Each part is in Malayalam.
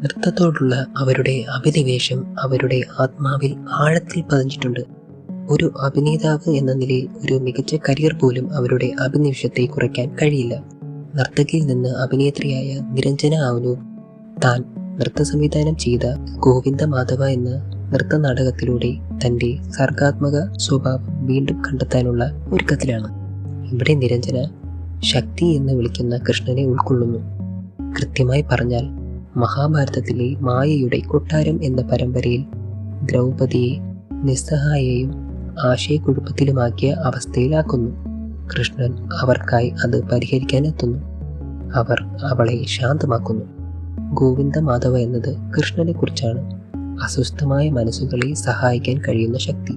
നൃത്തത്തോടുള്ള അവരുടെ അഭിനിവേശം അവരുടെ ആത്മാവിൽ ആഴത്തിൽ പതിഞ്ഞിട്ടുണ്ട്. ഒരു അഭിനേതാവ് എന്ന നിലയിൽ ഒരു മികച്ച കരിയർ പോലും അവരുടെ അഭിനിവേശത്തെ കുറയ്ക്കാൻ കഴിയില്ല. നർത്തകിയിൽ നിന്ന് അഭിനേത്രിയായ നിരഞ്ജന ആവനു താൻ നൃത്ത സംവിധാനം ചെയ്ത ഗോവിന്ദ മാധവ എന്ന നൃത്ത നാടകത്തിലൂടെ തൻ്റെ സർഗാത്മക സ്വഭാവം വീണ്ടും കണ്ടെത്താനുള്ള ഒരുക്കത്തിലാണ്. ഇവിടെ നിരഞ്ജന ശക്തി എന്ന് വിളിക്കുന്ന കൃഷ്ണനെ ഉൾക്കൊള്ളുന്നു. കൃത്യമായി പറഞ്ഞാൽ മഹാഭാരതത്തിലെ മായയുടെ കൊട്ടാരം എന്ന പരമ്പരയിൽ ദ്രൗപദിയെ നിസ്സഹായയും ആശയക്കുഴപ്പത്തിലുമാക്കിയ അവസ്ഥയിലാക്കുന്നു. കൃഷ്ണൻ അവർക്കായി അത് പരിഹരിക്കാനെത്തുന്നു. അവർ അവളെ ശാന്തമാക്കുന്നു. ഗോവിന്ദ മാധവ എന്നത് കൃഷ്ണനെ കുറിച്ചാണ്. അസ്വസ്ഥമായ മനസ്സുകളെ സഹായിക്കാൻ കഴിയുന്ന ശക്തി.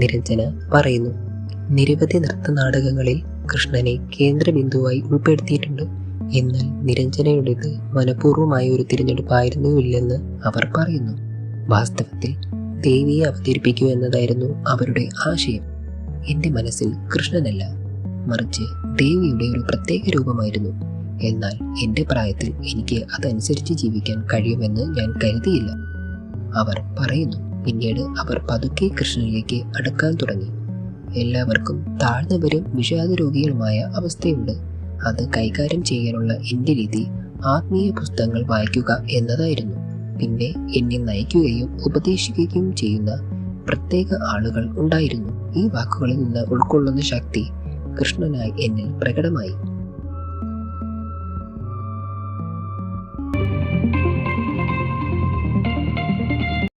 നിരഞ്ജന പറയുന്നു, നിരവധി നൃത്തനാടകങ്ങളിൽ കൃഷ്ണനെ കേന്ദ്രബിന്ദുവായി ഉൾപ്പെടുത്തിയിട്ടുണ്ട്. എന്നാൽ നിരഞ്ജനയുടേത് മനഃപൂർവ്വമായ ഒരു തിരഞ്ഞെടുപ്പായിരുന്നില്ലെന്ന് അവർ പറയുന്നു. വാസ്തവത്തിൽ ദേവിയെ അവതരിപ്പിക്കുക എന്നതായിരുന്നു അവരുടെ ആശയം. എൻ്റെ മനസ്സിൽ കൃഷ്ണനല്ല, മറിച്ച് ദേവിയുടെ ഒരു പ്രത്യേക രൂപമായിരുന്നു. എന്നാൽ എൻ്റെ പ്രായത്തിൽ എനിക്ക് അതനുസരിച്ച് ജീവിക്കാൻ കഴിയുമെന്ന് ഞാൻ കരുതിയില്ല, അവർ പറയുന്നു. പിന്നീട് അവർ പതുക്കെ കൃഷ്ണനിലേക്ക് അടുക്കാൻ തുടങ്ങി. എല്ലാവർക്കും താഴ്ന്നവരും വിഷാദ രോഗികളുമായ അവസ്ഥയുണ്ട്. അത് കൈകാര്യം ചെയ്യാനുള്ള എൻ്റെ രീതി ആത്മീയ പുസ്തകങ്ങൾ വായിക്കുക എന്നതായിരുന്നു. പിന്നെ എന്നെ നയിക്കുകയും ഉപദേശിക്കുകയും ചെയ്യുന്ന പ്രത്യേക ആളുകൾ ഉണ്ടായിരുന്നു. ഈ വാക്കുകളിൽ നിന്ന് ഉൾക്കൊള്ളുന്ന ശക്തി കൃഷ്ണനായി എന്നിൽ പ്രകടമായി.